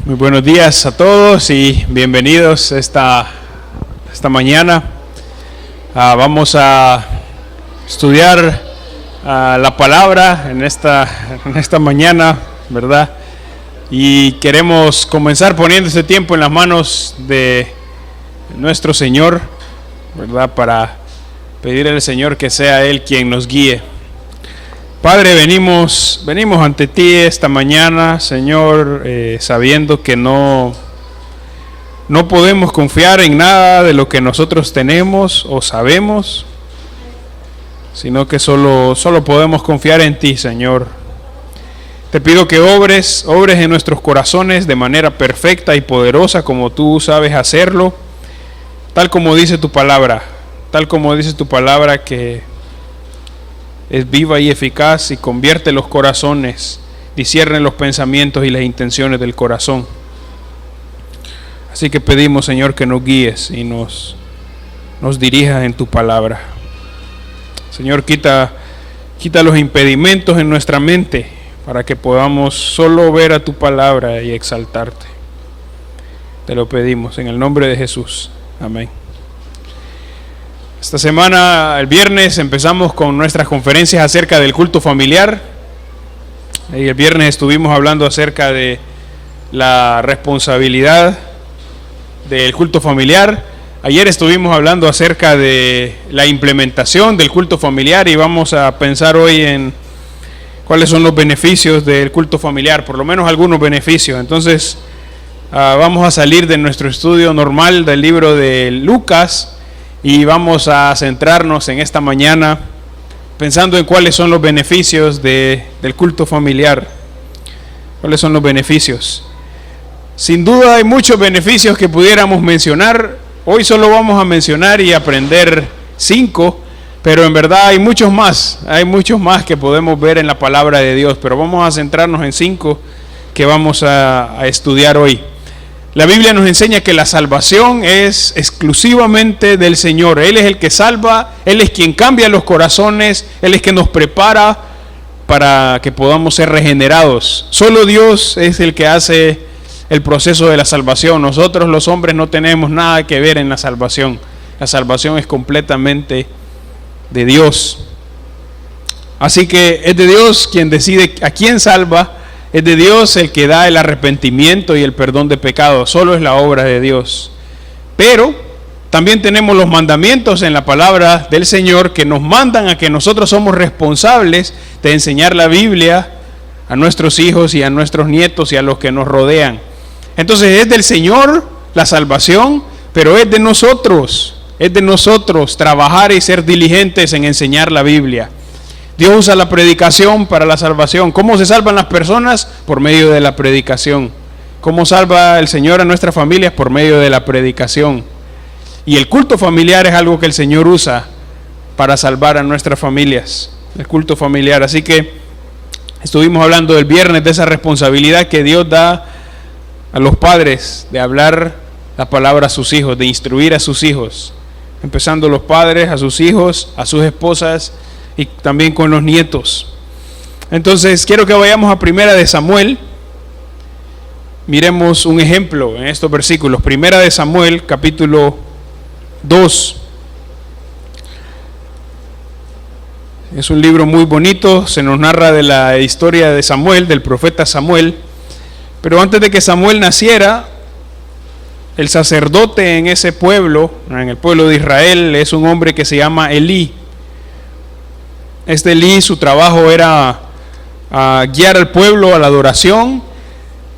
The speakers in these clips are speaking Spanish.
Muy buenos días a todos y bienvenidos esta mañana. Vamos a estudiar la palabra en esta mañana, ¿verdad? Y queremos comenzar poniendo este tiempo en las manos de nuestro Señor, ¿verdad? Para pedirle al Señor que sea Él quien nos guíe. Padre, venimos ante ti esta mañana, Señor, sabiendo que no podemos confiar en nada de lo que nosotros tenemos o sabemos, sino que solo podemos confiar en ti, Señor. Te pido que obres en nuestros corazones de manera perfecta y poderosa como tú sabes hacerlo, tal como dice tu palabra que es viva y eficaz y convierte los corazones, discierne los pensamientos y las intenciones del corazón. Así que pedimos, Señor, que nos guíes y nos dirijas en tu palabra. Señor, quita los impedimentos en nuestra mente para que podamos solo ver a tu palabra y exaltarte. Te lo pedimos en el nombre de Jesús. Amén. Esta semana, el viernes, empezamos con nuestras conferencias acerca del culto familiar. Y el viernes estuvimos hablando acerca de la responsabilidad del culto familiar. Ayer estuvimos hablando acerca de la implementación del culto familiar y vamos a pensar hoy en cuáles son los beneficios del culto familiar, por lo menos algunos beneficios. Entonces, vamos a salir de nuestro estudio normal del libro de Lucas y vamos a centrarnos en esta mañana pensando en cuáles son los beneficios del culto familiar. ¿Cuáles son los beneficios? Sin duda hay muchos beneficios que pudiéramos mencionar. Hoy solo vamos a mencionar y aprender 5, pero en verdad hay muchos más que podemos ver en la palabra de Dios, pero vamos a centrarnos en 5 que vamos a estudiar hoy. La Biblia nos enseña que la salvación es exclusivamente del Señor. Él es el que salva, Él es quien cambia los corazones, Él es quien nos prepara para que podamos ser regenerados. Solo Dios es el que hace el proceso de la salvación. Nosotros los hombres no tenemos nada que ver en la salvación. La salvación es completamente de Dios. Así que es de Dios quien decide a quién salva. Es de Dios el que da el arrepentimiento y el perdón de pecados. Solo es la obra de Dios. Pero también tenemos los mandamientos en la palabra del Señor que nos mandan a que nosotros somos responsables de enseñar la Biblia a nuestros hijos y a nuestros nietos y a los que nos rodean. Entonces es del Señor la salvación, pero es de nosotros trabajar y ser diligentes en enseñar la Biblia. Dios usa la predicación para la salvación. ¿Cómo se salvan las personas? Por medio de la predicación. ¿Cómo salva el Señor a nuestras familias? Por medio de la predicación. Y el culto familiar es algo que el Señor usa para salvar a nuestras familias. El culto familiar. Así que estuvimos hablando el viernes de esa responsabilidad que Dios da a los padres de hablar la palabra a sus hijos, de instruir a sus hijos. Empezando los padres, a sus hijos, a sus esposas y también con los nietos. Entonces quiero que vayamos a Primera de Samuel. Miremos un ejemplo en estos versículos. Primera de Samuel, capítulo 2. Es un libro muy bonito. Se nos narra de la historia de Samuel, del profeta Samuel. Pero antes de que Samuel naciera, el sacerdote en ese pueblo, en el pueblo de Israel, es un hombre que se llama Elí. Este Elí, su trabajo era guiar al pueblo a la adoración,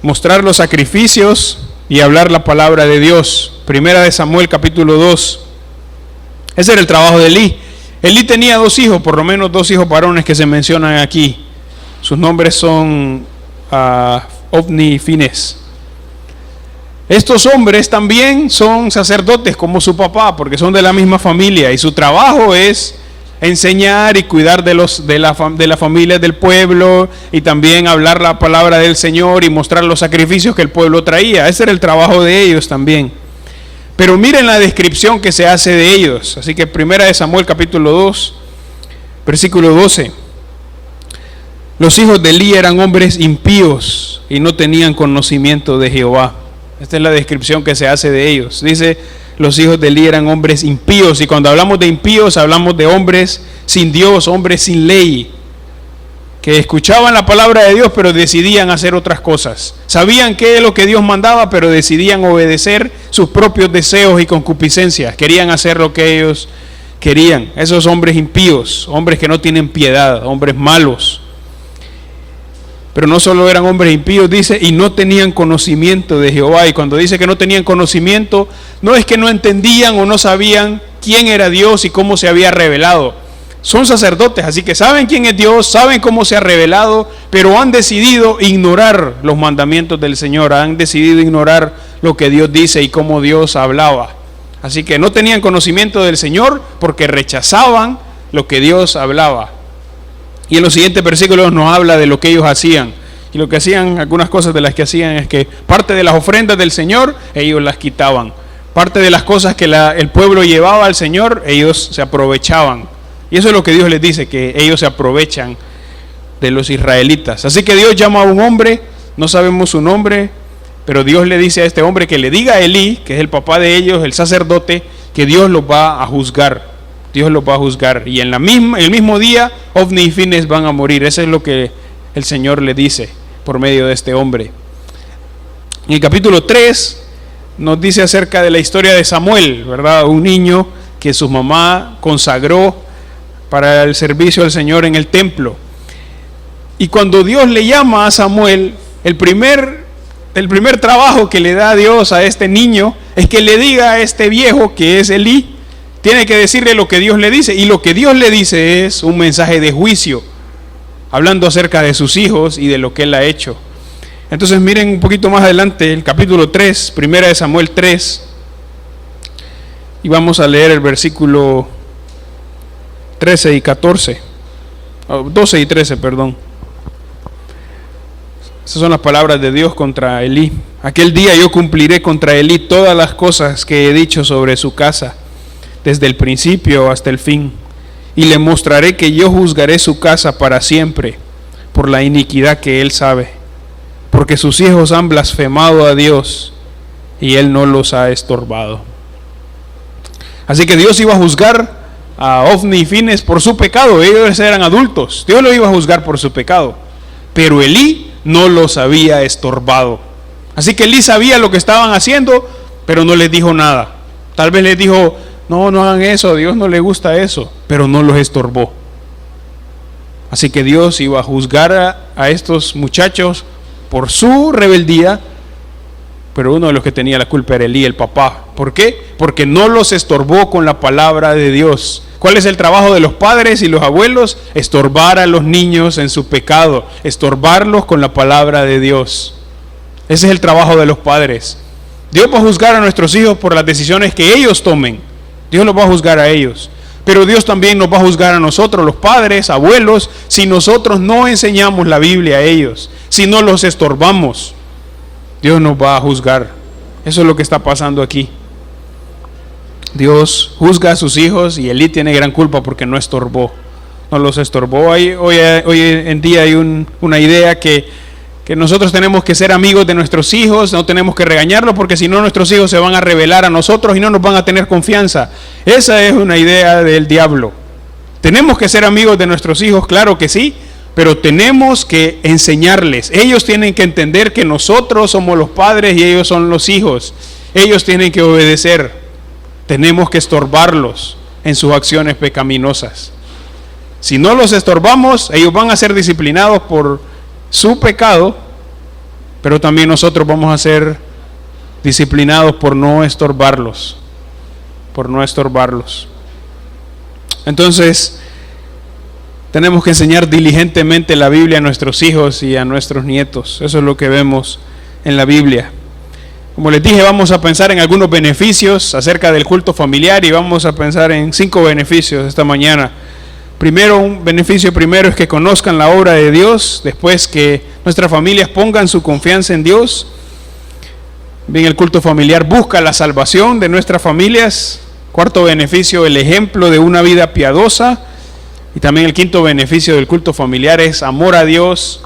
mostrar los sacrificios y hablar la palabra de Dios. Primera de Samuel, capítulo 2. Ese era el trabajo de Elí. Elí tenía 2 hijos, por lo menos 2 hijos varones que se mencionan aquí. Sus nombres son Ofni y Finés. Estos hombres también son sacerdotes como su papá, porque son de la misma familia, y su trabajo es enseñar y cuidar de la familia del pueblo, y también hablar la palabra del Señor y mostrar los sacrificios que el pueblo traía. Ese era el trabajo de ellos también. Pero miren la descripción que se hace de ellos. Así que Primera de Samuel capítulo 2, versículo 12. Los hijos de Elí eran hombres impíos, y no tenían conocimiento de Jehová. Esta es la descripción que se hace de ellos. Dice, los hijos de Elí eran hombres impíos, y cuando hablamos de impíos hablamos de hombres sin Dios, hombres sin ley, que escuchaban la palabra de Dios pero decidían hacer otras cosas. Sabían qué es lo que Dios mandaba, pero decidían obedecer sus propios deseos y concupiscencias. Querían hacer lo que ellos querían. Esos hombres impíos, hombres que no tienen piedad, hombres malos. Pero no solo eran hombres impíos, dice, y no tenían conocimiento de Jehová. Y cuando dice que no tenían conocimiento, no es que no entendían o no sabían quién era Dios y cómo se había revelado. Son sacerdotes, así que saben quién es Dios, saben cómo se ha revelado, pero han decidido ignorar los mandamientos del Señor, han decidido ignorar lo que Dios dice y cómo Dios hablaba. Así que no tenían conocimiento del Señor porque rechazaban lo que Dios hablaba. Y en los siguientes versículos nos habla de lo que ellos hacían. Y lo que hacían, algunas cosas de las que hacían es que parte de las ofrendas del Señor, ellos las quitaban. Parte de las cosas que el pueblo llevaba al Señor, ellos se aprovechaban. Y eso es lo que Dios les dice, que ellos se aprovechan de los israelitas. Así que Dios llama a un hombre, no sabemos su nombre, pero Dios le dice a este hombre que le diga a Elí, que es el papá de ellos, el sacerdote, que Dios los va a juzgar. Dios los va a juzgar. Y en el mismo día, Ofni y Fines van a morir. Eso es lo que el Señor le dice por medio de este hombre. En el capítulo 3 nos dice acerca de la historia de Samuel, ¿verdad? Un niño que su mamá consagró para el servicio al Señor en el templo. Y cuando Dios le llama a Samuel, el primer trabajo que le da Dios a este niño es que le diga a este viejo que es Elí, tiene que decirle lo que Dios le dice, y lo que Dios le dice es un mensaje de juicio, hablando acerca de sus hijos y de lo que él ha hecho. Entonces miren un poquito más adelante, el capítulo 3, primera de Samuel 3, y vamos a leer el versículo 13 y 14, 12 y 13, perdón. Esas son las palabras de Dios contra Elí. Aquel día yo cumpliré contra Elí todas las cosas que he dicho sobre su casa, desde el principio hasta el fin, y le mostraré que yo juzgaré su casa para siempre por la iniquidad que él sabe, porque sus hijos han blasfemado a Dios y él no los ha estorbado. Así que Dios iba a juzgar a Ofni y Fines por su pecado. Ellos eran adultos, Dios lo iba a juzgar por su pecado, pero Elí no los había estorbado. Así que Elí sabía lo que estaban haciendo, pero no les dijo nada. Tal vez les dijo, no hagan eso, a Dios no le gusta eso, pero no los estorbó. Así que Dios iba a juzgar a estos muchachos por su rebeldía, pero uno de los que tenía la culpa era Elí, el papá. ¿Por qué? Porque no los estorbó con la palabra de Dios. ¿Cuál es el trabajo de los padres y los abuelos? Estorbar a los niños en su pecado, estorbarlos con la palabra de Dios. Ese es el trabajo de los padres. Dios va a juzgar a nuestros hijos por las decisiones que ellos tomen. Dios los va a juzgar a ellos. Pero Dios también nos va a juzgar a nosotros, los padres, abuelos, si nosotros no enseñamos la Biblia a ellos, si no los estorbamos. Dios nos va a juzgar. Eso es lo que está pasando aquí. Dios juzga a sus hijos y Elí tiene gran culpa porque no estorbó. No los estorbó. Hoy en día hay una idea que nosotros tenemos que ser amigos de nuestros hijos, no tenemos que regañarlos porque si no nuestros hijos se van a rebelar a nosotros y no nos van a tener confianza. Esa es una idea del diablo. Tenemos que ser amigos de nuestros hijos, claro que sí, pero tenemos que enseñarles. Ellos tienen que entender que nosotros somos los padres y ellos son los hijos. Ellos tienen que obedecer. Tenemos que estorbarlos en sus acciones pecaminosas. Si no los estorbamos, ellos van a ser disciplinados por su pecado, pero también nosotros vamos a ser disciplinados por no estorbarlos, Entonces, tenemos que enseñar diligentemente la Biblia a nuestros hijos y a nuestros nietos. Eso es lo que vemos en la Biblia. Como les dije, vamos a pensar en algunos beneficios acerca del culto familiar y vamos a pensar en 5 beneficios esta mañana. Un beneficio primero es que conozcan la obra de Dios, después que nuestras familias pongan su confianza en Dios. Bien, el culto familiar busca la salvación de nuestras familias. Cuarto beneficio, el ejemplo de una vida piadosa. Y también el quinto beneficio del culto familiar es amor a Dios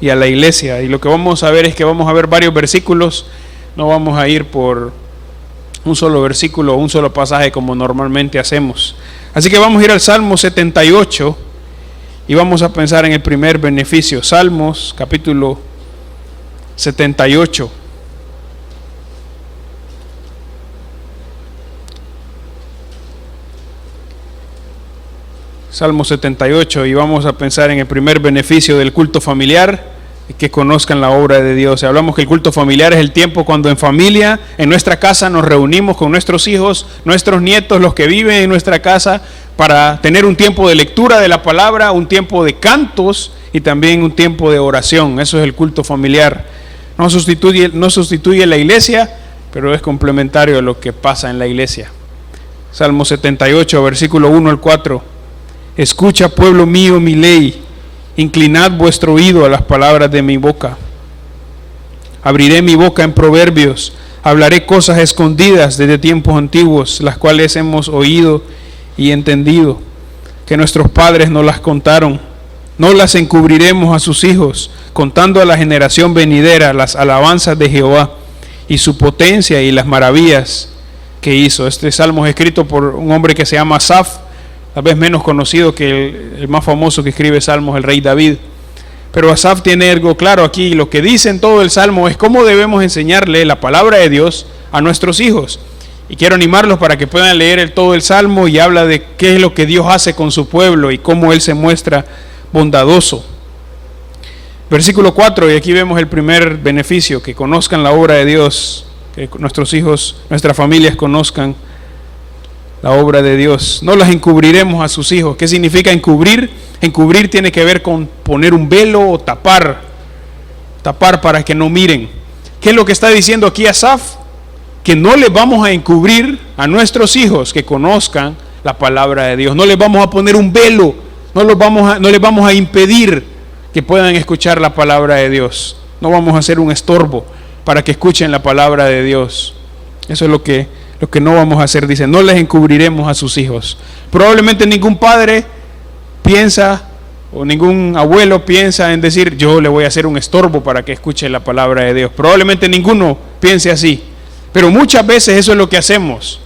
y a la iglesia. Y lo que vamos a ver es que vamos a ver varios versículos, no vamos a ir por un solo versículo o un solo pasaje como normalmente hacemos. Así que vamos a ir al Salmo 78 y vamos a pensar en el primer beneficio. Salmos capítulo 78. Salmo 78, y vamos a pensar en el primer beneficio del culto familiar, que conozcan la obra de Dios. Hablamos que el culto familiar es el tiempo cuando en familia, en nuestra casa, nos reunimos con nuestros hijos, nuestros nietos, los que viven en nuestra casa, para tener un tiempo de lectura de la palabra, un tiempo de cantos y también un tiempo de oración. Eso es el culto familiar. No sustituye la iglesia, pero es complementario a lo que pasa en la iglesia. Salmo 78, versículo 1 al 4. Escucha, pueblo mío, mi ley, inclinad vuestro oído a las palabras de mi boca. Abriré mi boca en proverbios, hablaré cosas escondidas desde tiempos antiguos, las cuales hemos oído y entendido, que nuestros padres nos las contaron. No las encubriremos a sus hijos, contando a la generación venidera las alabanzas de Jehová y su potencia y las maravillas que hizo. Este salmo es escrito por un hombre que se llama Asaf, tal vez menos conocido que el más famoso que escribe salmos, el rey David. Pero Asaf tiene algo claro aquí. Lo que dice en todo el salmo es cómo debemos enseñarle la palabra de Dios a nuestros hijos. Y quiero animarlos para que puedan leer todo el salmo, y habla de qué es lo que Dios hace con su pueblo y cómo Él se muestra bondadoso. Versículo 4, y aquí vemos el primer beneficio: que conozcan la obra de Dios, que nuestros hijos, nuestras familias conozcan la obra de Dios. No las encubriremos a sus hijos. ¿Qué significa encubrir? Encubrir tiene que ver con poner un velo o tapar para que no miren. ¿Qué es lo que está diciendo aquí Asaf? Que no les vamos a encubrir a nuestros hijos que conozcan la palabra de Dios. No les vamos a poner un velo, no les vamos a impedir que puedan escuchar la palabra de Dios. No vamos a hacer un estorbo para que escuchen la palabra de Dios. Eso es lo que no vamos a hacer. Dice, no les encubriremos a sus hijos. Probablemente ningún padre piensa, o ningún abuelo piensa en decir, yo le voy a hacer un estorbo para que escuche la palabra de Dios. Probablemente ninguno piense así, pero muchas veces eso es lo que hacemos.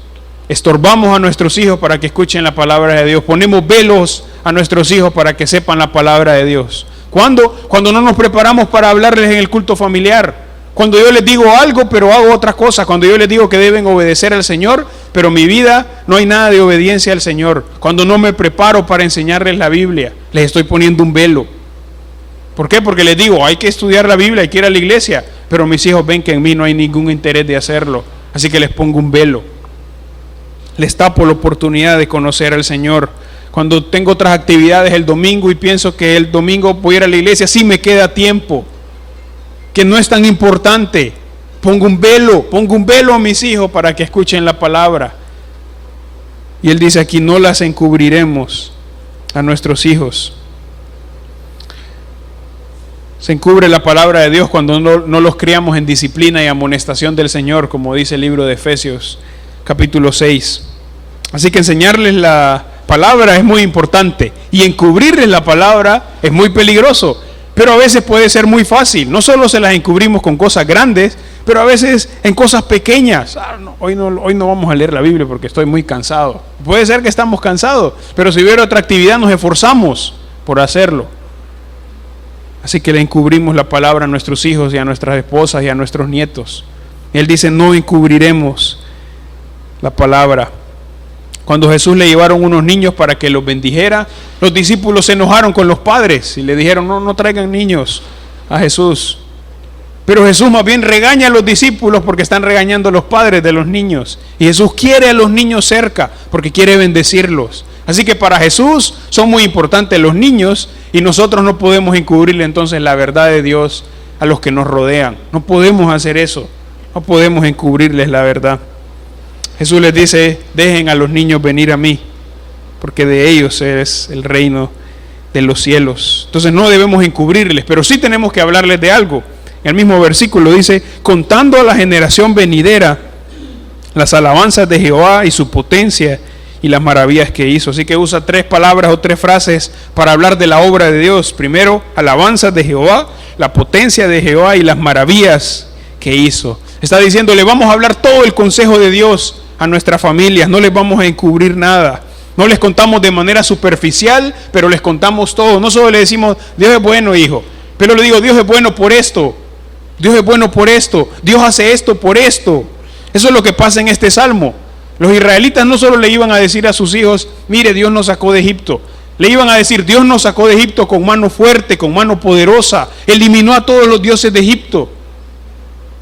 Estorbamos a nuestros hijos para que escuchen la palabra de Dios. Ponemos velos a nuestros hijos para que sepan la palabra de Dios. ¿Cuándo? Cuando no nos preparamos para hablarles en el culto familiar. Cuando yo les digo algo, pero hago otra cosa. Cuando yo les digo que deben obedecer al Señor, pero en mi vida no hay nada de obediencia al Señor. Cuando no me preparo para enseñarles la Biblia, les estoy poniendo un velo. ¿Por qué? Porque les digo, hay que estudiar la Biblia, hay que ir a la iglesia, pero mis hijos ven que en mí no hay ningún interés de hacerlo. Así que les pongo un velo. Les tapo la oportunidad de conocer al Señor. Cuando tengo otras actividades el domingo y pienso que el domingo voy a ir a la iglesia, sí me queda tiempo, que no es tan importante, pongo un velo a mis hijos para que escuchen la palabra. Y él dice aquí, no las encubriremos a nuestros hijos. Se encubre la palabra de Dios cuando no los criamos en disciplina y amonestación del Señor, como dice el libro de Efesios capítulo 6. Así que enseñarles la palabra es muy importante, y encubrirles la palabra es muy peligroso. Pero a veces puede ser muy fácil. No solo se las encubrimos con cosas grandes, pero a veces en cosas pequeñas. Hoy no vamos a leer la Biblia porque estoy muy cansado. Puede ser que estamos cansados, pero si hubiera otra actividad nos esforzamos por hacerlo. Así que le encubrimos la palabra a nuestros hijos y a nuestras esposas y a nuestros nietos. Él dice, no encubriremos la palabra. Cuando Jesús le llevaron unos niños para que los bendijera, los discípulos se enojaron con los padres y le dijeron, no traigan niños a Jesús. Pero Jesús más bien regaña a los discípulos porque están regañando a los padres de los niños. Y Jesús quiere a los niños cerca porque quiere bendecirlos. Así que para Jesús son muy importantes los niños, y nosotros no podemos encubrirle entonces la verdad de Dios a los que nos rodean. No podemos hacer eso. No podemos encubrirles la verdad. Jesús les dice, dejen a los niños venir a mí, porque de ellos es el reino de los cielos. Entonces no debemos encubrirles, pero sí tenemos que hablarles de algo. En el mismo versículo dice, contando a la generación venidera las alabanzas de Jehová y su potencia y las maravillas que hizo. Así que usa 3 palabras o 3 frases para hablar de la obra de Dios. Primero, alabanzas de Jehová, la potencia de Jehová y las maravillas que hizo. Está diciéndole, vamos a hablar todo el consejo de Dios a nuestras familias, no les vamos a encubrir nada. No les contamos de manera superficial, pero les contamos todo. No solo le decimos, Dios es bueno, hijo, pero le digo, Dios es bueno por esto, Dios es bueno por esto, Dios hace esto por esto. Eso es lo que pasa en este salmo. Los israelitas no solo le iban a decir a sus hijos, mire, Dios nos sacó de Egipto. Le iban a decir, Dios nos sacó de Egipto con mano fuerte, con mano poderosa. Eliminó a todos los dioses de Egipto.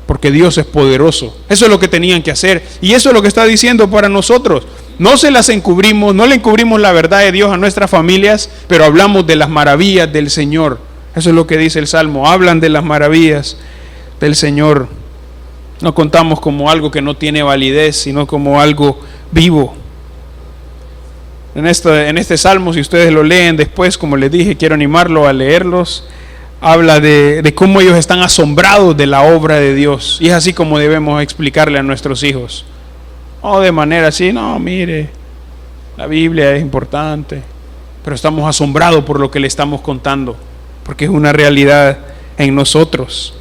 Porque Dios es poderoso. Eso es lo que tenían que hacer. Y eso es lo que está diciendo para nosotros. No se las encubrimos, no le encubrimos la verdad de Dios a nuestras familias, pero hablamos de las maravillas del Señor. Eso es lo que dice el Salmo. Hablan de las maravillas del Señor. No contamos como algo que no tiene validez, sino como algo vivo. En este salmo, si ustedes lo leen después, como les dije, quiero animarlo a leerlos. Habla de cómo ellos están asombrados de la obra de Dios. Y es así como debemos explicarle a nuestros hijos. No de manera así, no, mire, la Biblia es importante, pero estamos asombrados por lo que le estamos contando, porque es una realidad en nosotros.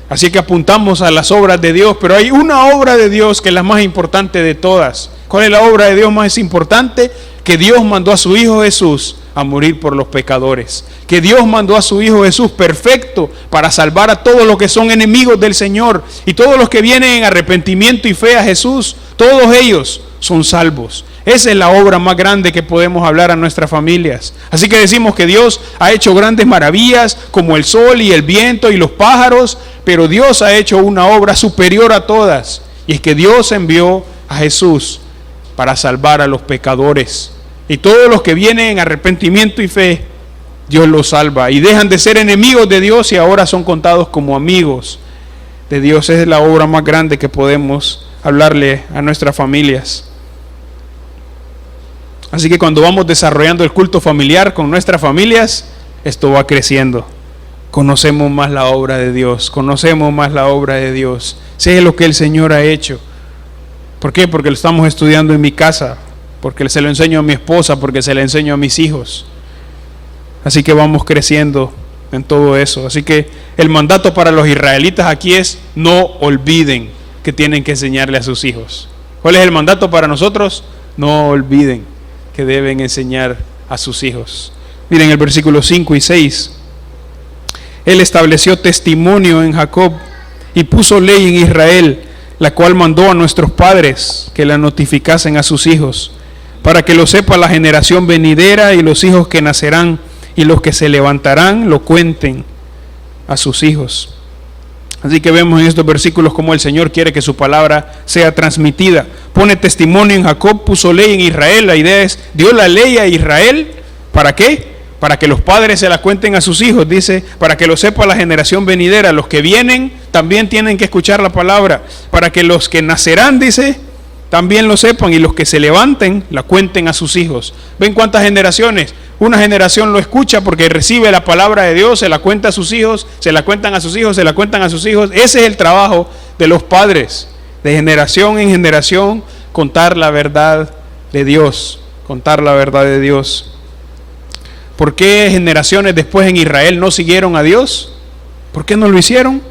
Así que apuntamos a las obras de Dios, pero hay una obra de Dios que es la más importante de todas. ¿Cuál es la obra de Dios más importante? Que Dios mandó a su Hijo Jesús a morir por los pecadores. Que Dios mandó a su Hijo Jesús perfecto para salvar a todos los que son enemigos del Señor. Y todos los que vienen en arrepentimiento y fe a Jesús, todos ellos son salvos. Esa es la obra más grande que podemos hablar a nuestras familias. Así que decimos que Dios ha hecho grandes maravillas como el sol y el viento y los pájaros, pero Dios ha hecho una obra superior a todas. Y es que Dios envió a Jesús para salvar a los pecadores. Y todos los que vienen en arrepentimiento y fe, Dios los salva. Y dejan de ser enemigos de Dios y ahora son contados como amigos de Dios. Esa es la obra más grande que podemos hablarle a nuestras familias. Así que cuando vamos desarrollando el culto familiar con nuestras familias, esto va creciendo. Conocemos más la obra de Dios, conocemos más la obra de Dios. Sé lo que el Señor ha hecho. ¿Por qué? Porque lo estamos estudiando en mi casa, porque se lo enseño a mi esposa, porque se lo enseño a mis hijos. Así que vamos creciendo en todo eso. Así que el mandato para los israelitas aquí es: no olviden que tienen que enseñarle a sus hijos. ¿Cuál es el mandato para nosotros? No olviden que deben enseñar a sus hijos. Miren el versículo 5 y 6. Él estableció testimonio en Jacob y puso ley en Israel, la cual mandó a nuestros padres que la notificasen a sus hijos, para que lo sepa la generación venidera y los hijos que nacerán, y los que se levantarán lo cuenten a sus hijos. Así que vemos en estos versículos cómo el Señor quiere que su palabra sea transmitida. Pone testimonio en Jacob, puso ley en Israel. La idea es, dio la ley a Israel, ¿para qué? Para que los padres se la cuenten a sus hijos, dice, para que lo sepa la generación venidera. Los que vienen también tienen que escuchar la palabra, para que los que nacerán, dice, también lo sepan, y los que se levanten la cuenten a sus hijos. ¿Ven cuántas generaciones? Una generación lo escucha porque recibe la palabra de Dios, se la cuenta a sus hijos, se la cuentan a sus hijos, se la cuentan a sus hijos. Ese es el trabajo de los padres, de generación en generación, contar la verdad de Dios, contar la verdad de Dios. ¿Por qué generaciones después en Israel no siguieron a Dios? ¿Por qué no lo hicieron?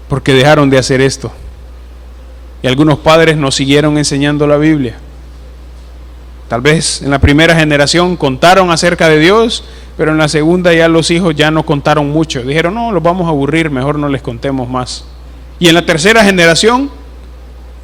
Porque dejaron de hacer esto. Y algunos padres no siguieron enseñando la Biblia. Tal vez en la primera generación contaron acerca de Dios, pero en la segunda ya los hijos ya no contaron mucho. Dijeron, no, los vamos a aburrir, mejor no les contemos más. Y en la tercera generación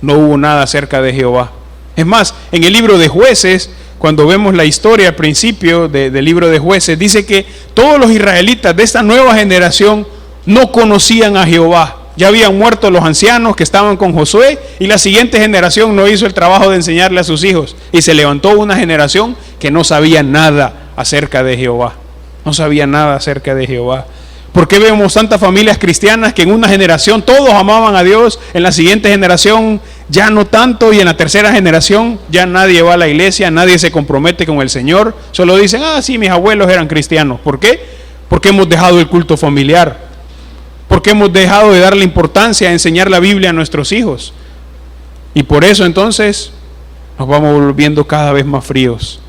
no hubo nada acerca de Jehová. Es más, en el libro de Jueces, cuando vemos la historia al principio del libro de Jueces, dice que todos los israelitas de esta nueva generación no conocían a Jehová. Ya habían muerto los ancianos que estaban con Josué, y la siguiente generación no hizo el trabajo de enseñarle a sus hijos. Y se levantó una generación que no sabía nada acerca de Jehová. No sabía nada acerca de Jehová. ¿Por qué vemos tantas familias cristianas que en una generación todos amaban a Dios, en la siguiente generación ya no tanto, y en la tercera generación ya nadie va a la iglesia, nadie se compromete con el Señor? Solo dicen, sí, mis abuelos eran cristianos. ¿Por qué? Porque hemos dejado el culto familiar. Porque hemos dejado de darle importancia a enseñar la Biblia a nuestros hijos. Y por eso entonces nos vamos volviendo cada vez más fríos.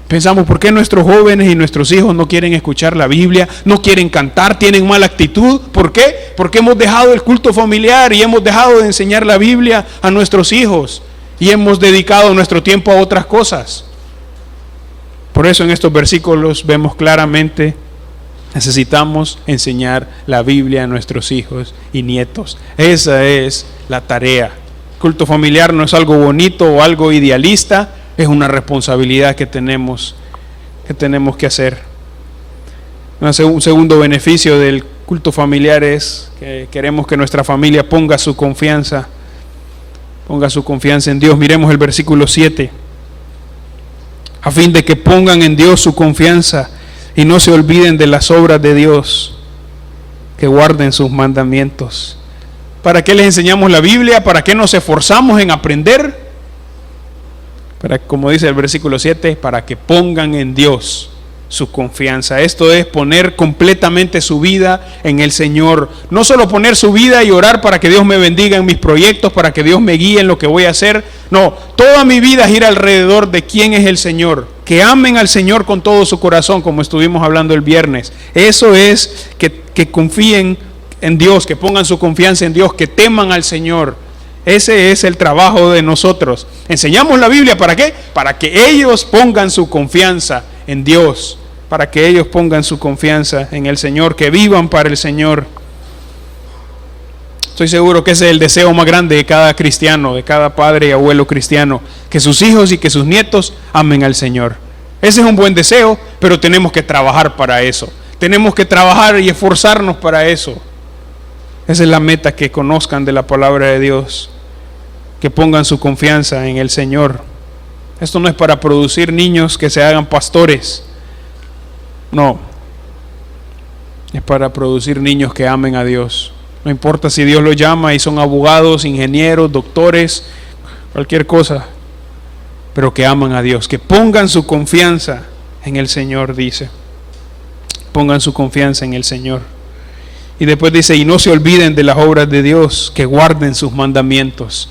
Pensamos, ¿por qué nuestros jóvenes y nuestros hijos no quieren escuchar la Biblia? No quieren cantar, tienen mala actitud. ¿Por qué? Porque hemos dejado el culto familiar y hemos dejado de enseñar la Biblia a nuestros hijos. Y hemos dedicado nuestro tiempo a otras cosas. Por eso en estos versículos vemos claramente, necesitamos enseñar la Biblia a nuestros hijos y nietos. Esa es la tarea. Culto familiar no es algo bonito o algo idealista, es una responsabilidad que tenemos que hacer. Un segundo beneficio del culto familiar es que queremos que nuestra familia ponga su confianza en Dios. Miremos el versículo 7. A fin de que pongan en Dios su confianza y no se olviden de las obras de Dios, que guarden sus mandamientos. ¿Para qué les enseñamos la Biblia? ¿Para qué nos esforzamos en aprender? Como dice el versículo 7, para que pongan en Dios su confianza. Esto es poner completamente su vida en el Señor. No solo poner su vida y orar para que Dios me bendiga en mis proyectos, para que Dios me guíe en lo que voy a hacer. No, toda mi vida gira alrededor de quién es el Señor. Que amen al Señor con todo su corazón, como estuvimos hablando el viernes. Eso es que confíen en Dios, que pongan su confianza en Dios, que teman al Señor. Ese es el trabajo de nosotros. Enseñamos la Biblia, ¿para qué? Para que ellos pongan su confianza en Dios, para que ellos pongan su confianza en el Señor, que vivan para el Señor. Estoy seguro que ese es el deseo más grande de cada cristiano, de cada padre y abuelo cristiano, que sus hijos y que sus nietos amen al Señor. Ese es un buen deseo, pero tenemos que trabajar para eso. Tenemos que trabajar y esforzarnos para eso. Esa es la meta, que conozcan de la palabra de Dios, que pongan su confianza en el Señor. Esto no es para producir niños que se hagan pastores, no, es para producir niños que amen a Dios. No importa si Dios los llama y son abogados, ingenieros, doctores, cualquier cosa, pero que aman a Dios, que pongan su confianza en el Señor, dice. Pongan su confianza en el Señor. Y después dice, y no se olviden de las obras de Dios, que guarden sus mandamientos.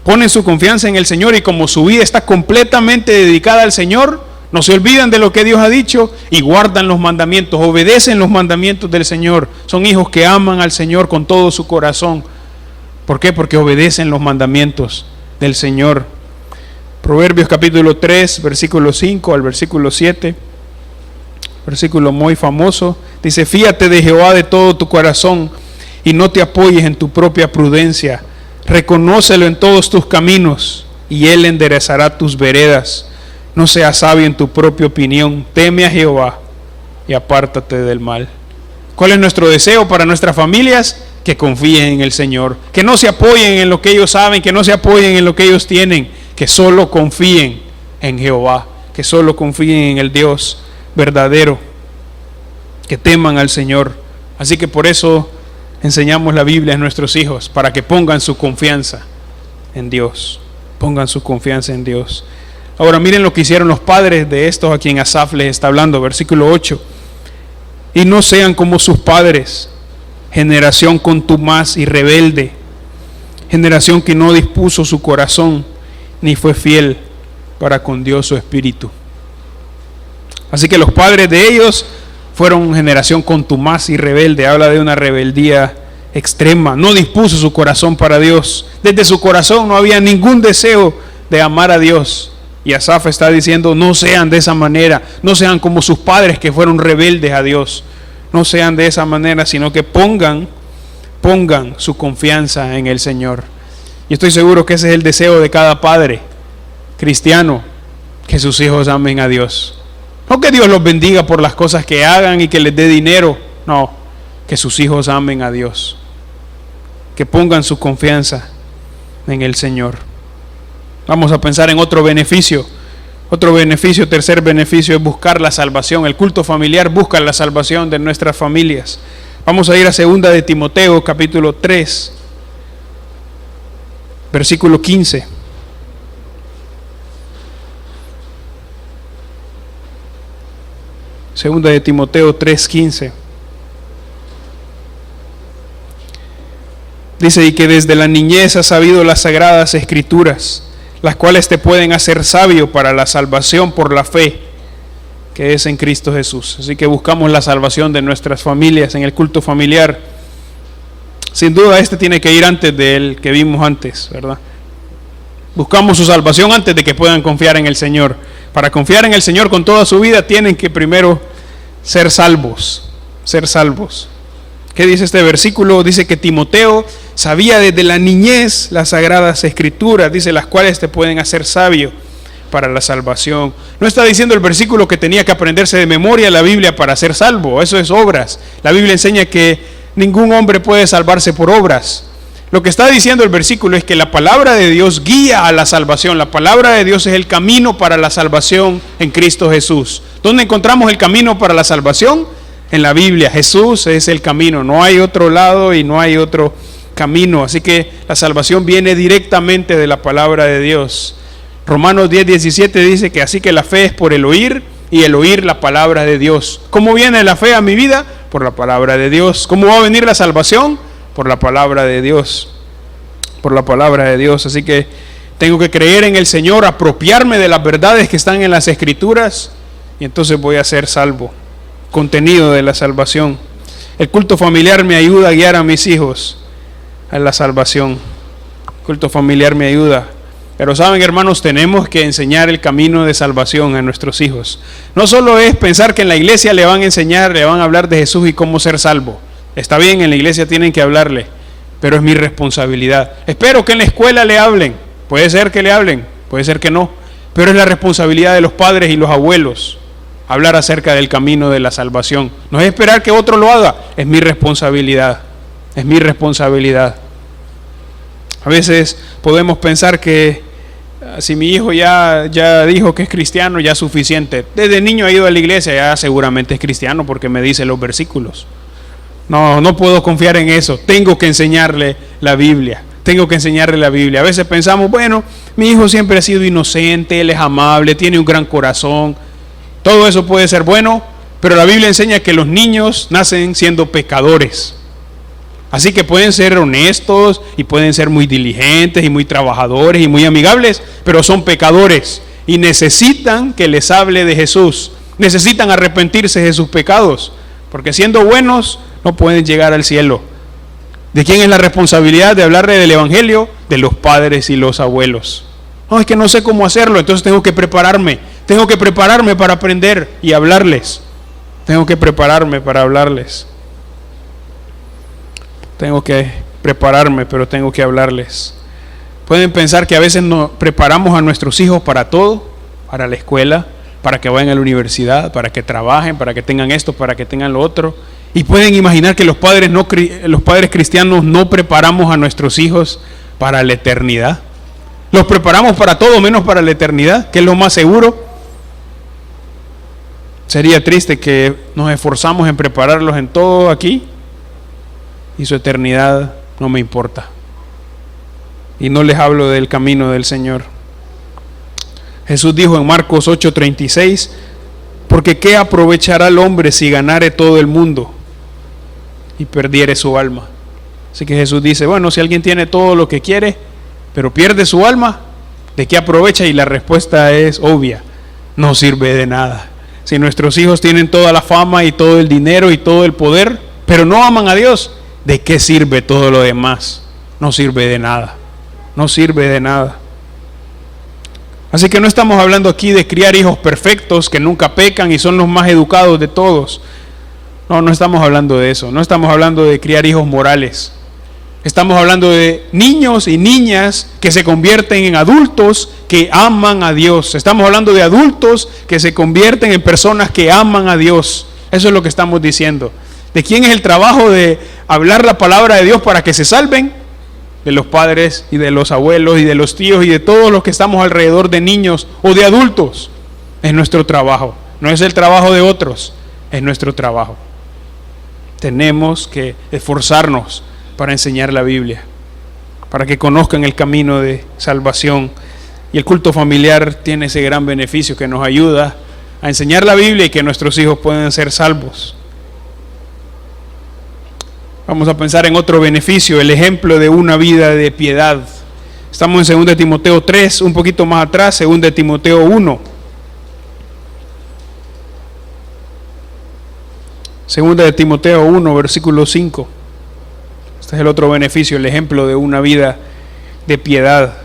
Ponen su confianza en el Señor y como su vida está completamente dedicada al Señor, no se olvidan de lo que Dios ha dicho y guardan los mandamientos, obedecen los mandamientos del Señor. Son hijos que aman al Señor con todo su corazón. ¿Por qué? Porque obedecen los mandamientos del Señor. Proverbios capítulo 3, versículo 5 al versículo 7. Versículo muy famoso. Dice, fíate de Jehová de todo tu corazón y no te apoyes en tu propia prudencia. Reconócelo en todos tus caminos y Él enderezará tus veredas. No seas sabio en tu propia opinión. Teme a Jehová y apártate del mal. ¿Cuál es nuestro deseo para nuestras familias? Que confíen en el Señor. Que no se apoyen en lo que ellos saben, que no se apoyen en lo que ellos tienen. Que solo confíen en Jehová. Que solo confíen en el Dios verdadero, que teman al Señor. Así que por eso enseñamos la Biblia a nuestros hijos, para que pongan su confianza en Dios. Pongan su confianza en Dios. Ahora miren lo que hicieron los padres de estos a quien Asaf les está hablando, versículo 8. Y no sean como sus padres, generación contumaz y rebelde, generación que no dispuso su corazón, ni fue fiel para con Dios su espíritu. Así que los padres de ellos fueron generación contumaz y rebelde. Habla de una rebeldía extrema. No dispuso su corazón para Dios. Desde su corazón no había ningún deseo de amar a Dios. Y Asaf está diciendo, no sean de esa manera. No sean como sus padres que fueron rebeldes a Dios. No sean de esa manera, sino que pongan su confianza en el Señor. Y estoy seguro que ese es el deseo de cada padre cristiano, que sus hijos amen a Dios. No que Dios los bendiga por las cosas que hagan y que les dé dinero. No, que sus hijos amen a Dios. Que pongan su confianza en el Señor. Vamos a pensar en otro beneficio. Otro beneficio, tercer beneficio, es buscar la salvación. El culto familiar busca la salvación de nuestras familias. Vamos a ir a 2 de Timoteo, capítulo 3, versículo 15. Segunda de Timoteo 3:15. Dice, y que desde la niñez has sabido las sagradas escrituras, las cuales te pueden hacer sabio para la salvación por la fe que es en Cristo Jesús. Así que buscamos la salvación de nuestras familias en el culto familiar. Sin duda este tiene que ir antes del que vimos antes, ¿verdad? Buscamos su salvación antes de que puedan confiar en el Señor. Para confiar en el Señor con toda su vida tienen que primero ser salvos, ser salvos. ¿Qué dice este versículo? Dice que Timoteo sabía desde la niñez las sagradas escrituras, dice, las cuales te pueden hacer sabio para la salvación. No está diciendo el versículo que tenía que aprenderse de memoria la Biblia para ser salvo, eso es obras. La Biblia enseña que ningún hombre puede salvarse por obras. Lo que está diciendo el versículo es que la palabra de Dios guía a la salvación. La palabra de Dios es el camino para la salvación en Cristo Jesús. ¿Dónde encontramos el camino para la salvación? En la Biblia. Jesús es el camino, no hay otro lado y no hay otro camino. Así que la salvación viene directamente de la palabra de Dios. Romanos 10:17 dice que así que la fe es por el oír y el oír la palabra de Dios. ¿Cómo viene la fe a mi vida? Por la palabra de Dios. ¿Cómo va a venir la salvación? Por la palabra de Dios. Por la palabra de Dios. Así que tengo que creer en el Señor, apropiarme de las verdades que están en las Escrituras y entonces voy a ser salvo. Contenido de la salvación. El culto familiar me ayuda a guiar a mis hijos a la salvación. El culto familiar me ayuda. Pero saben, hermanos, tenemos que enseñar el camino de salvación a nuestros hijos. No solo es pensar que en la iglesia le van a enseñar, le van a hablar de Jesús y cómo ser salvo. Está bien, en la iglesia tienen que hablarle, pero es mi responsabilidad. Espero que en la escuela le hablen. Puede ser que le hablen, puede ser que no. Pero es la responsabilidad de los padres y los abuelos hablar acerca del camino de la salvación. No es esperar que otro lo haga, es mi responsabilidad. Es mi responsabilidad. A veces podemos pensar que si mi hijo ya dijo que es cristiano, ya es suficiente. Desde niño ha ido a la iglesia, ya seguramente es cristiano porque me dice los versículos. No puedo confiar en eso. Tengo que enseñarle la Biblia. Tengo que enseñarle la Biblia. A veces pensamos, bueno, mi hijo siempre ha sido inocente, él es amable, tiene un gran corazón. Todo eso puede ser bueno, pero la Biblia enseña que los niños nacen siendo pecadores. Así que pueden ser honestos y pueden ser muy diligentes y muy trabajadores y muy amigables, pero son pecadores y necesitan que les hable de Jesús. Necesitan arrepentirse de sus pecados, porque siendo buenos no pueden llegar al cielo. ¿De quién es la responsabilidad de hablarle del evangelio? De los padres y los abuelos. No, es que no sé cómo hacerlo, entonces tengo que prepararme para aprender y hablarles. Tengo que prepararme para hablarles. Tengo que prepararme, pero tengo que hablarles. Pueden pensar que a veces nos preparamos a nuestros hijos para todo, para la escuela, para que vayan a la universidad, para que trabajen, para que tengan esto, para que tengan lo otro. Y pueden imaginar que los padres cristianos no preparamos a nuestros hijos para la eternidad. Los preparamos para todo menos para la eternidad, que es lo más seguro. Sería triste que nos esforzamos en prepararlos en todo aquí y su eternidad no me importa. Y no les hablo del camino del Señor. Jesús dijo en Marcos 8:36, porque ¿qué aprovechará el hombre si ganare todo el mundo y perdiere su alma? Así que Jesús dice, bueno, si alguien tiene todo lo que quiere, pero pierde su alma, ¿de qué aprovecha? Y la respuesta es obvia, no sirve de nada. Si nuestros hijos tienen toda la fama y todo el dinero y todo el poder, pero no aman a Dios, ¿de qué sirve todo lo demás? No sirve de nada, no sirve de nada. Así que no estamos hablando aquí de criar hijos perfectos que nunca pecan y son los más educados de todos. No estamos hablando de eso, no estamos hablando de criar hijos morales. Estamos hablando de niños y niñas que se convierten en adultos que aman a Dios. Estamos hablando de adultos que se convierten en personas que aman a Dios. Eso es lo que estamos diciendo. ¿De quién es el trabajo de hablar la palabra de Dios para que se salven? De los padres y de los abuelos y de los tíos y de todos los que estamos alrededor de niños o de adultos. Es nuestro trabajo. No es el trabajo de otros, es nuestro trabajo. Tenemos que esforzarnos para enseñar la Biblia, para que conozcan el camino de salvación. Y el culto familiar tiene ese gran beneficio que nos ayuda a enseñar la Biblia y que nuestros hijos puedan ser salvos. Vamos a pensar en otro beneficio, el ejemplo de una vida de piedad. Estamos en 2 Timoteo 3, un poquito más atrás, 2 Timoteo 1. 2 Timoteo 1, versículo 5. Este es el otro beneficio, el ejemplo de una vida de piedad.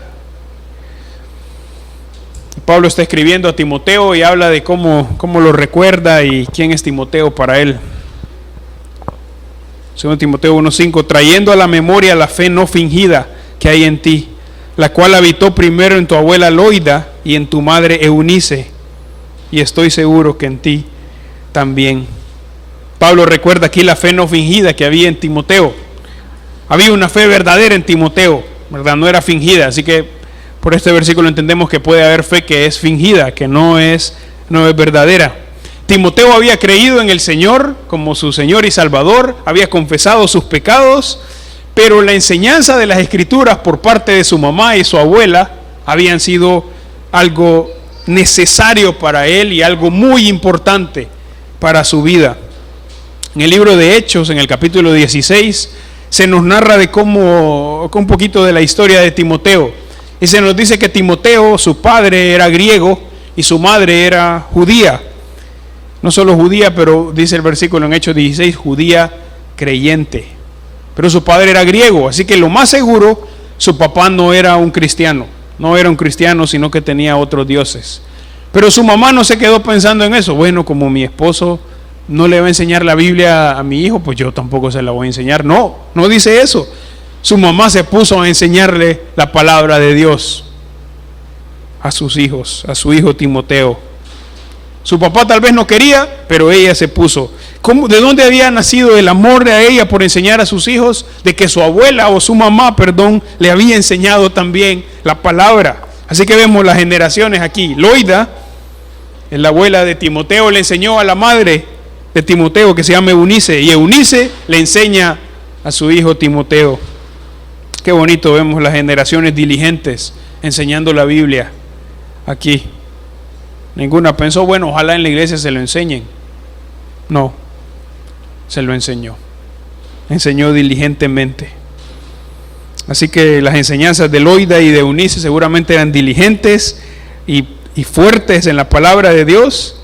Pablo está escribiendo a Timoteo y habla de cómo lo recuerda y quién es Timoteo para él. 2 Timoteo 1:5, trayendo a la memoria la fe no fingida que hay en ti, la cual habitó primero en tu abuela Loida y en tu madre Eunice, y estoy seguro que en ti también. Pablo recuerda aquí la fe no fingida que había en Timoteo. Había una fe verdadera en Timoteo, ¿verdad? No era fingida, así que por este versículo entendemos que puede haber fe que es fingida, que no es verdadera. Timoteo había creído en el Señor como su Señor y Salvador, había confesado sus pecados, pero la enseñanza de las Escrituras por parte de su mamá y su abuela habían sido algo necesario para él y algo muy importante para su vida. En el libro de Hechos, en el capítulo 16, se nos narra de un poquito de la historia de Timoteo. Y se nos dice que Timoteo, su padre era griego y su madre era judía. No solo judía, pero dice el versículo en Hechos 16, judía creyente. Pero su padre era griego, así que lo más seguro, su papá no era un cristiano. No era un cristiano, sino que tenía otros dioses. Pero su mamá no se quedó pensando en eso. Bueno, como mi esposo no le va a enseñar la Biblia a mi hijo, pues yo tampoco se la voy a enseñar. No dice eso. Su mamá se puso a enseñarle la palabra de Dios a sus hijos, a su hijo Timoteo. Su papá tal vez no quería, pero ella se puso. ¿De dónde había nacido el amor de ella por enseñar a sus hijos? De que su abuela o su mamá, le había enseñado también la palabra. Así que vemos las generaciones aquí. Loida, la abuela de Timoteo, le enseñó a la madre de Timoteo, que se llama Eunice, y Eunice le enseña a su hijo Timoteo. Qué bonito vemos las generaciones diligentes enseñando la Biblia aquí. Ninguna pensó, bueno, ojalá en la iglesia se lo enseñen. No, se lo enseñó diligentemente. Así que las enseñanzas de Loida y de Eunice seguramente eran diligentes y fuertes en la palabra de Dios,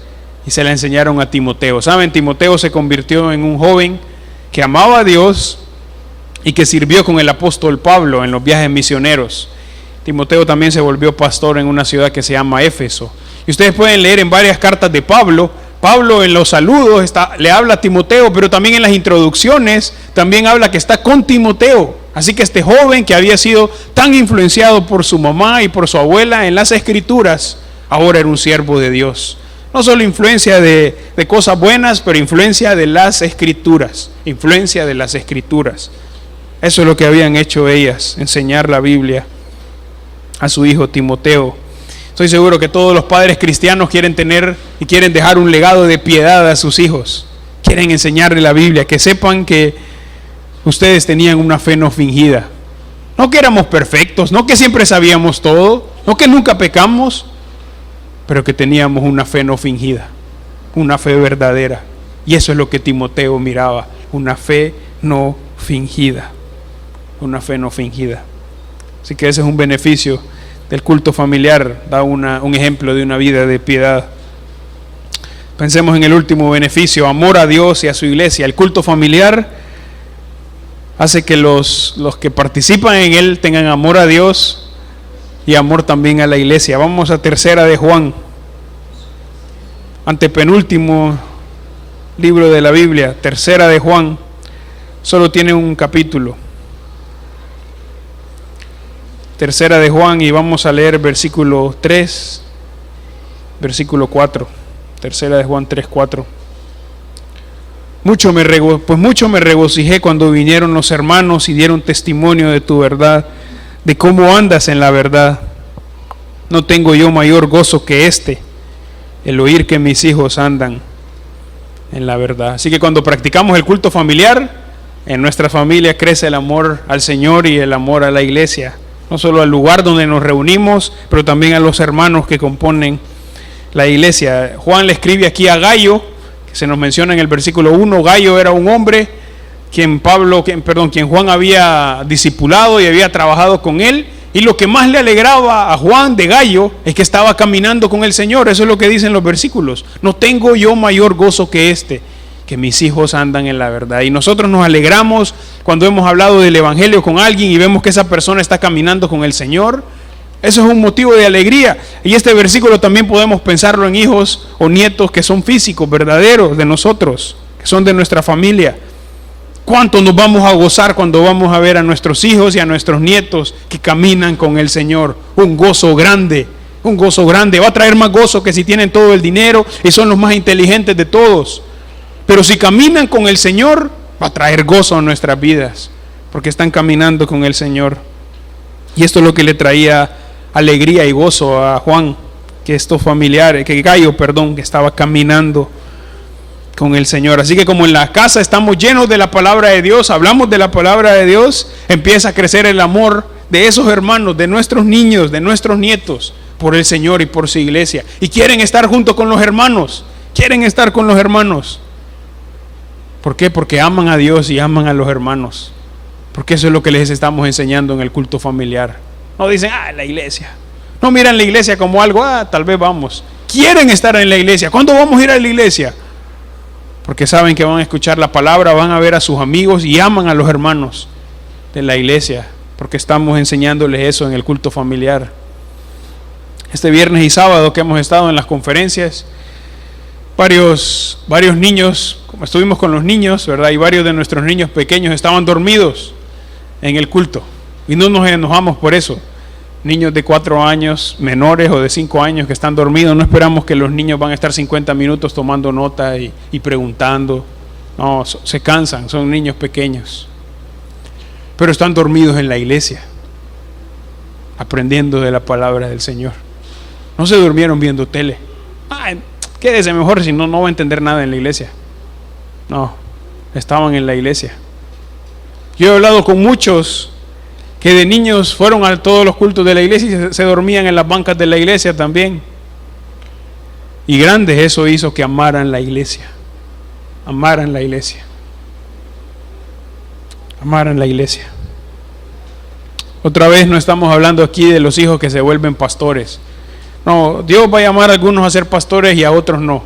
y se la enseñaron a Timoteo. Saben, Timoteo se convirtió en un joven que amaba a Dios y que sirvió con el apóstol Pablo en los viajes misioneros. Timoteo también se volvió pastor en una ciudad que se llama Éfeso. Y ustedes pueden leer en varias cartas de Pablo. Pablo en los saludos le habla a Timoteo, pero también en las introducciones también habla que está con Timoteo. Así que este joven que había sido tan influenciado por su mamá y por su abuela en las Escrituras, ahora era un siervo de Dios. No solo influencia de cosas buenas, pero influencia de las Escrituras. Influencia de las Escrituras. Eso es lo que habían hecho ellas, enseñar la Biblia a su hijo Timoteo. Estoy seguro que todos los padres cristianos quieren tener y quieren dejar un legado de piedad a sus hijos. Quieren enseñarle la Biblia, que sepan que ustedes tenían una fe no fingida. No que éramos perfectos, no que siempre sabíamos todo, no que nunca pecamos, pero que teníamos una fe no fingida, una fe verdadera. Y eso es lo que Timoteo miraba, una fe no fingida. Una fe no fingida. Así que ese es un beneficio del culto familiar, da un ejemplo de una vida de piedad. Pensemos en el último beneficio, amor a Dios y a su iglesia. El culto familiar hace que los que participan en él tengan amor a Dios y amor también a la iglesia. Vamos a 3 de Juan, antepenúltimo libro de la Biblia. 3 de Juan, solo tiene un capítulo. 3 de Juan, y vamos a leer versículo 3, versículo 4. 3 de Juan 3, 4. Mucho me regocijé cuando vinieron los hermanos y dieron testimonio de tu verdad, de cómo andas en la verdad. No tengo yo mayor gozo que el oír que mis hijos andan en la verdad. Así que cuando practicamos el culto familiar, en nuestra familia crece el amor al Señor y el amor a la iglesia. No solo al lugar donde nos reunimos, pero también a los hermanos que componen la iglesia. Juan le escribe aquí a Gayo, que se nos menciona en el versículo 1. Gayo era un hombre quien Juan había discipulado y había trabajado con él. Y lo que más le alegraba a Juan de Gallo es que estaba caminando con el Señor. Eso es lo que dicen los versículos. No tengo yo mayor gozo que este, que mis hijos andan en la verdad. Y nosotros nos alegramos cuando hemos hablado del Evangelio con alguien y vemos que esa persona está caminando con el Señor. Eso es un motivo de alegría. Y este versículo también podemos pensarlo en hijos o nietos que son físicos, verdaderos de nosotros, que son de nuestra familia. ¿Cuánto nos vamos a gozar cuando vamos a ver a nuestros hijos y a nuestros nietos que caminan con el Señor? Un gozo grande, un gozo grande. Va a traer más gozo que si tienen todo el dinero y son los más inteligentes de todos. Pero si caminan con el Señor, va a traer gozo a nuestras vidas, porque están caminando con el Señor. Y esto es lo que le traía alegría y gozo a Juan, que Gallo, que estaba caminando con el Señor. Así que como en la casa estamos llenos de la palabra de Dios, hablamos de la palabra de Dios, empieza a crecer el amor de esos hermanos, de nuestros niños, de nuestros nietos, por el Señor y por su iglesia. Y quieren estar junto con los hermanos, quieren estar con los hermanos. ¿Por qué? Porque aman a Dios y aman a los hermanos. Porque eso es lo que les estamos enseñando en el culto familiar. No dicen, la iglesia. No miran la iglesia como algo, tal vez vamos. Quieren estar en la iglesia. ¿Cuándo vamos a ir a la iglesia? Porque saben que van a escuchar la palabra, van a ver a sus amigos y aman a los hermanos de la iglesia, porque estamos enseñándoles eso en el culto familiar. Este viernes y sábado que hemos estado en las conferencias, varios niños, como estuvimos con los niños, ¿verdad? Y varios de nuestros niños pequeños estaban dormidos en el culto y no nos enojamos por eso. Niños de 4 años, menores o de 5 años que están dormidos, no esperamos que los niños van a estar 50 minutos tomando nota y preguntando. No, se cansan, son niños pequeños. Pero están dormidos en la iglesia, aprendiendo de la palabra del Señor. No se durmieron viendo tele. Quédese mejor, si no va a entender nada en la iglesia. No, estaban en la iglesia. Yo he hablado con muchos que de niños fueron a todos los cultos de la iglesia y se dormían en las bancas de la iglesia también. Y grandes, eso hizo que amaran la iglesia. Amaran la iglesia. Amaran la iglesia. Otra vez no estamos hablando aquí de los hijos que se vuelven pastores. No, Dios va a llamar a algunos a ser pastores y a otros no.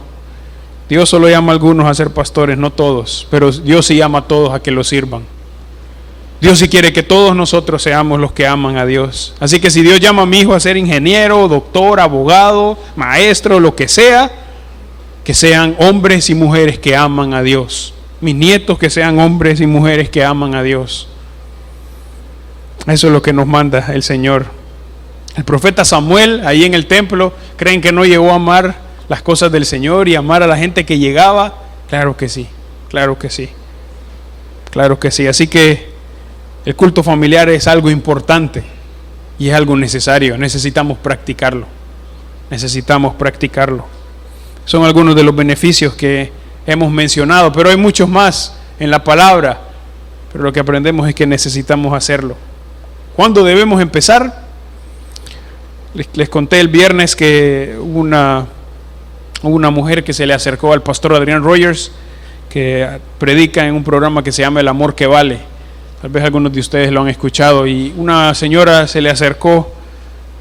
Dios solo llama a algunos a ser pastores, no todos. Pero Dios sí llama a todos a que lo sirvan. Dios sí quiere que todos nosotros seamos los que aman a Dios. Así que si Dios llama a mi hijo a ser ingeniero, doctor, abogado, maestro, lo que sea, que sean hombres y mujeres que aman a Dios. Mis nietos que sean hombres y mujeres que aman a Dios. Eso es lo que nos manda el Señor. El profeta Samuel, ahí en el templo, ¿creen que no llegó a amar las cosas del Señor y amar a la gente que llegaba? Claro que sí, claro que sí, claro que sí. Así que el culto familiar es algo importante y es algo necesario. Necesitamos practicarlo. Necesitamos practicarlo. Son algunos de los beneficios que hemos mencionado, pero hay muchos más en la palabra. Pero lo que aprendemos es que necesitamos hacerlo. ¿Cuándo debemos empezar? Les conté el viernes que hubo una mujer que se le acercó al pastor Adrián Rogers, que predica en un programa que se llama El Amor que Vale. Tal vez algunos de ustedes lo han escuchado. Y una señora se le acercó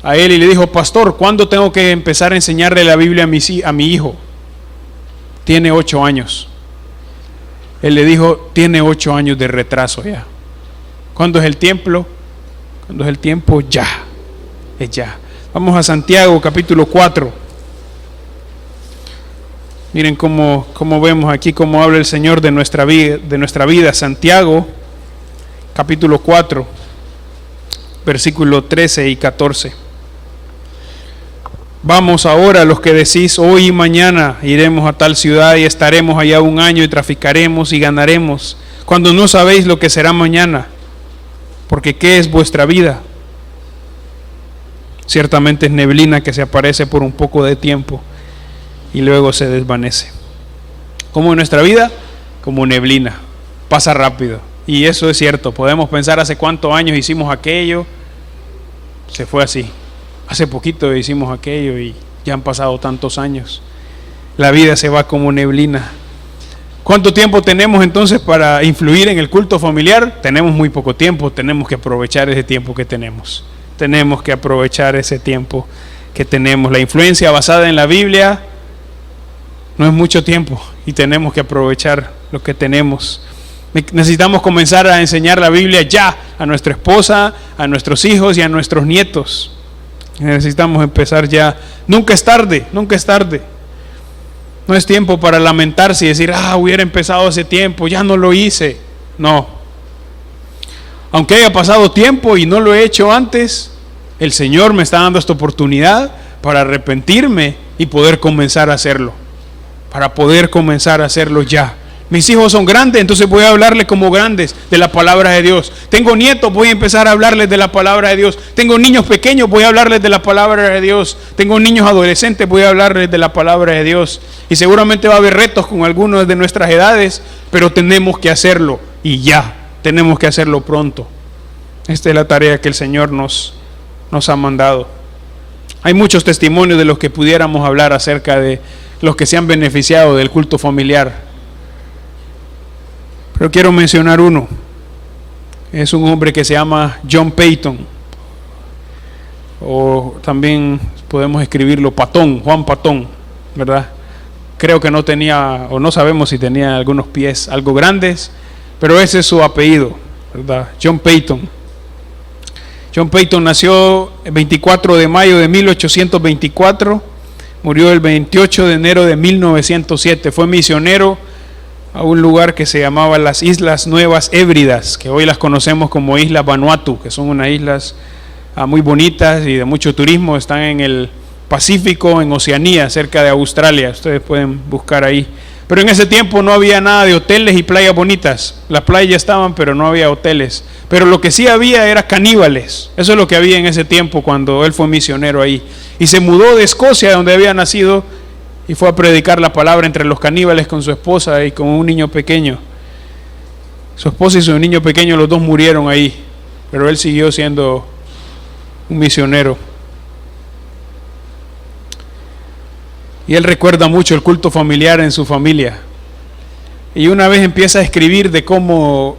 a él y le dijo: pastor, ¿cuándo tengo que empezar a enseñarle la Biblia a mi hijo? Tiene 8 años. Él le dijo: tiene 8 años de retraso ya. ¿Cuándo es el tiempo? ¿Cuándo es el tiempo? Ya. Es ya. Vamos a Santiago capítulo 4. Miren cómo vemos aquí, cómo habla el Señor de nuestra vida. Santiago capítulo 4, versículo 13 y 14. Vamos ahora, los que decís: hoy y mañana iremos a tal ciudad y estaremos allá 1 año y traficaremos y ganaremos, cuando no sabéis lo que será mañana, porque ¿qué es vuestra vida? Ciertamente es neblina que se aparece por un poco de tiempo y luego se desvanece. Como en nuestra vida, como neblina, pasa rápido. Y eso es cierto. Podemos pensar hace cuántos años hicimos aquello, se fue así. Hace poquito hicimos aquello y ya han pasado tantos años. La vida se va como neblina. ¿Cuánto tiempo tenemos entonces para influir en el culto familiar? Tenemos muy poco tiempo, tenemos que aprovechar ese tiempo que tenemos. Tenemos que aprovechar ese tiempo que tenemos. La influencia basada en la Biblia no es mucho tiempo y tenemos que aprovechar lo que tenemos. Necesitamos comenzar a enseñar la Biblia ya a nuestra esposa, a nuestros hijos y a nuestros nietos. Necesitamos empezar ya. Nunca es tarde, nunca es tarde. No es tiempo para lamentarse y decir, hubiera empezado hace tiempo, ya no lo hice. No. Aunque haya pasado tiempo y no lo he hecho antes, el Señor me está dando esta oportunidad para arrepentirme y poder comenzar a hacerlo. Para poder comenzar a hacerlo ya. Mis hijos son grandes, entonces voy a hablarles como grandes de la palabra de Dios. Tengo nietos, voy a empezar a hablarles de la palabra de Dios. Tengo niños pequeños, voy a hablarles de la palabra de Dios. Tengo niños adolescentes, voy a hablarles de la palabra de Dios. Y seguramente va a haber retos con algunos de nuestras edades, pero tenemos que hacerlo y ya. Tenemos que hacerlo pronto. Esta es la tarea que el Señor nos ha mandado. Hay muchos testimonios de los que pudiéramos hablar acerca de los que se han beneficiado del culto familiar. Pero quiero mencionar uno. Es un hombre que se llama John Payton. O también podemos escribirlo Patón, Juan Patón, ¿verdad? Creo que no tenía, o no sabemos si tenía algunos pies algo grandes, pero ese es su apellido, ¿verdad? John Payton. John Payton nació el 24 de mayo de 1824, murió el 28 de enero de 1907. Fue misionero a un lugar que se llamaba las Islas Nuevas Hébridas, que hoy las conocemos como Islas Vanuatu, que son unas islas muy bonitas y de mucho turismo. Están en el Pacífico, en Oceanía, cerca de Australia. Ustedes pueden buscar ahí. Pero en ese tiempo no había nada de hoteles y playas bonitas. Las playas estaban, pero no había hoteles. Pero lo que sí había era caníbales. Eso es lo que había en ese tiempo cuando él fue misionero ahí. Y se mudó de Escocia, donde había nacido, y fue a predicar la palabra entre los caníbales con su esposa y con un niño pequeño. Su esposa y su niño pequeño, los dos murieron ahí, pero él siguió siendo un misionero. Y él recuerda mucho el culto familiar en su familia. Y una vez empieza a escribir de cómo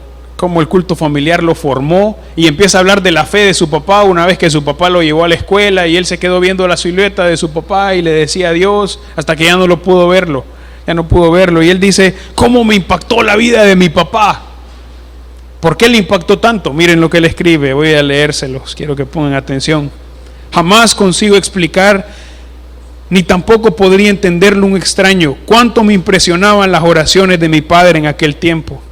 el culto familiar lo formó, y empieza a hablar de la fe de su papá, una vez que su papá lo llevó a la escuela y él se quedó viendo la silueta de su papá y le decía adiós hasta que ya no pudo verlo. Y él dice, ¿cómo me impactó la vida de mi papá? ¿Por qué le impactó tanto? Miren lo que él escribe, voy a leérselos, quiero que pongan atención. Jamás consigo explicar, ni tampoco podría entenderlo un extraño, cuánto me impresionaban las oraciones de mi padre en aquel tiempo.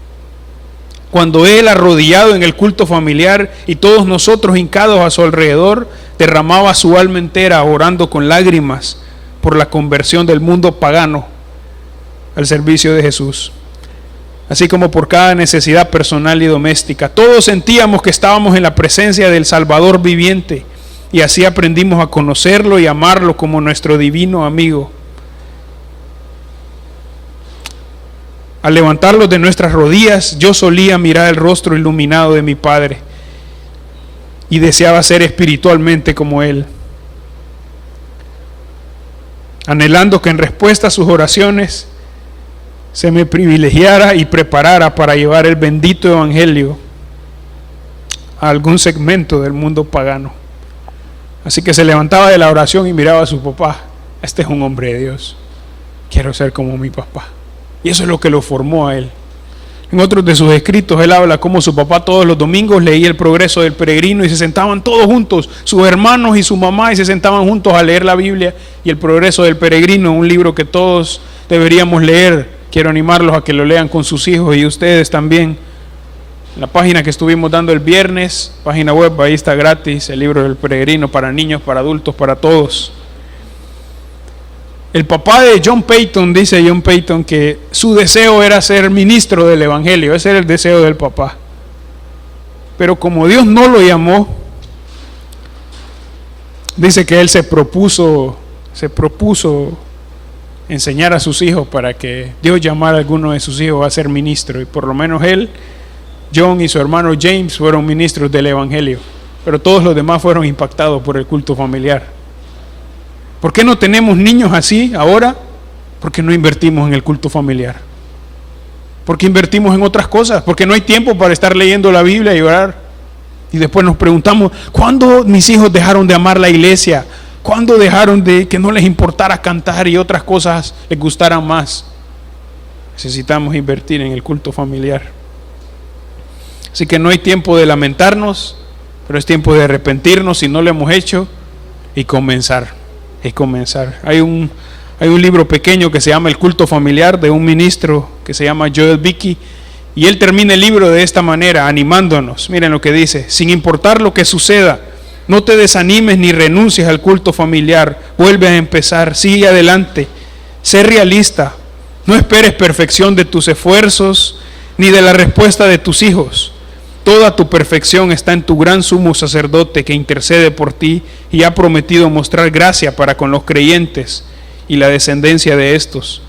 Cuando él, arrodillado en el culto familiar y todos nosotros hincados a su alrededor, derramaba su alma entera orando con lágrimas por la conversión del mundo pagano al servicio de Jesús, así como por cada necesidad personal y doméstica. Todos sentíamos que estábamos en la presencia del Salvador viviente, y así aprendimos a conocerlo y amarlo como nuestro divino amigo. Al levantarlos de nuestras rodillas, yo solía mirar el rostro iluminado de mi Padre y deseaba ser espiritualmente como Él, anhelando que en respuesta a sus oraciones se me privilegiara y preparara para llevar el bendito evangelio a algún segmento del mundo pagano. Así que se levantaba de la oración y miraba a su papá. Este es un hombre de Dios, quiero ser como mi papá. Y eso es lo que lo formó a él. En otros de sus escritos él habla cómo su papá todos los domingos leía el Progreso del Peregrino y se sentaban todos juntos, sus hermanos y su mamá, y se sentaban juntos a leer la Biblia y el Progreso del Peregrino, un libro que todos deberíamos leer. Quiero animarlos a que lo lean con sus hijos y ustedes también. En la página que estuvimos dando el viernes, página web, ahí está gratis el libro del Peregrino para niños, para adultos, para todos. El papá de John Payton, dice John Payton, que su deseo era ser ministro del evangelio. Ese era el deseo del papá. Pero como Dios no lo llamó, dice que él se propuso enseñar a sus hijos para que Dios llamara a alguno de sus hijos a ser ministro. Y por lo menos él, John y su hermano James fueron ministros del evangelio. Pero todos los demás fueron impactados por el culto familiar. ¿Por qué no tenemos niños así ahora? Porque no invertimos en el culto familiar. Porque invertimos en otras cosas, porque no hay tiempo para estar leyendo la Biblia y orar. Y después nos preguntamos, ¿cuándo mis hijos dejaron de amar la iglesia? ¿Cuándo dejaron de que no les importara cantar y otras cosas les gustaran más? Necesitamos invertir en el culto familiar. Así que no hay tiempo de lamentarnos, pero es tiempo de arrepentirnos si no lo hemos hecho y comenzar. Hay un libro pequeño que se llama El culto familiar, de un ministro que se llama Joel Beeke, y él termina el libro de esta manera, animándonos. Miren lo que dice: sin importar lo que suceda, no te desanimes ni renuncies al culto familiar. Vuelve a empezar, sigue adelante, sé realista. No esperes perfección de tus esfuerzos ni de la respuesta de tus hijos. Toda tu perfección está en tu gran sumo sacerdote que intercede por ti y ha prometido mostrar gracia para con los creyentes y la descendencia de estos.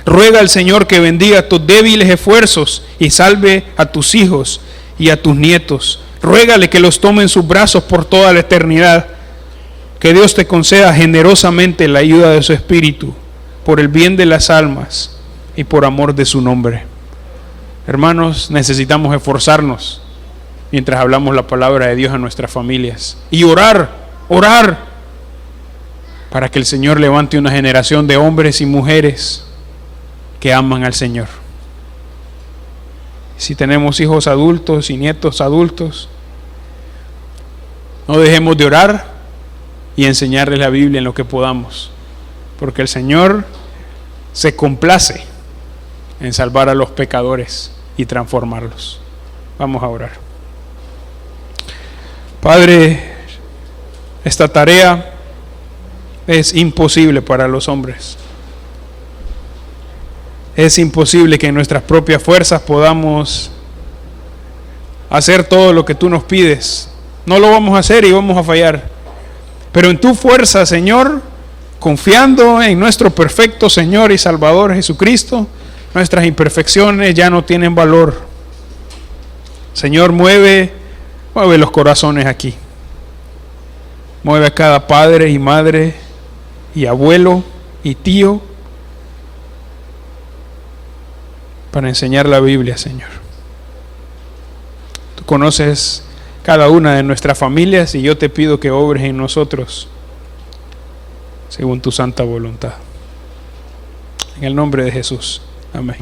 Ruega al Señor que bendiga tus débiles esfuerzos y salve a tus hijos y a tus nietos. Ruégale que los tome en sus brazos por toda la eternidad. Que Dios te conceda generosamente la ayuda de su Espíritu, por el bien de las almas y por amor de su nombre. Hermanos, necesitamos esforzarnos mientras hablamos la palabra de Dios a nuestras familias. Y orar para que el Señor levante una generación de hombres y mujeres que aman al Señor. Si tenemos hijos adultos y nietos adultos, no dejemos de orar y enseñarles la Biblia en lo que podamos, porque el Señor se complace en salvar a los pecadores y transformarlos. Vamos a orar. Padre, esta tarea es imposible para los hombres. Es imposible que en nuestras propias fuerzas podamos hacer todo lo que tú nos pides. No lo vamos a hacer y vamos a fallar. Pero en tu fuerza, Señor, confiando en nuestro perfecto Señor y Salvador Jesucristo, nuestras imperfecciones ya no tienen valor. Señor, mueve los corazones aquí. Mueve a cada padre y madre y abuelo y tío para enseñar la Biblia, Señor. Tú conoces cada una de nuestras familias y yo te pido que obres en nosotros según tu santa voluntad. En el nombre de Jesús. Amén.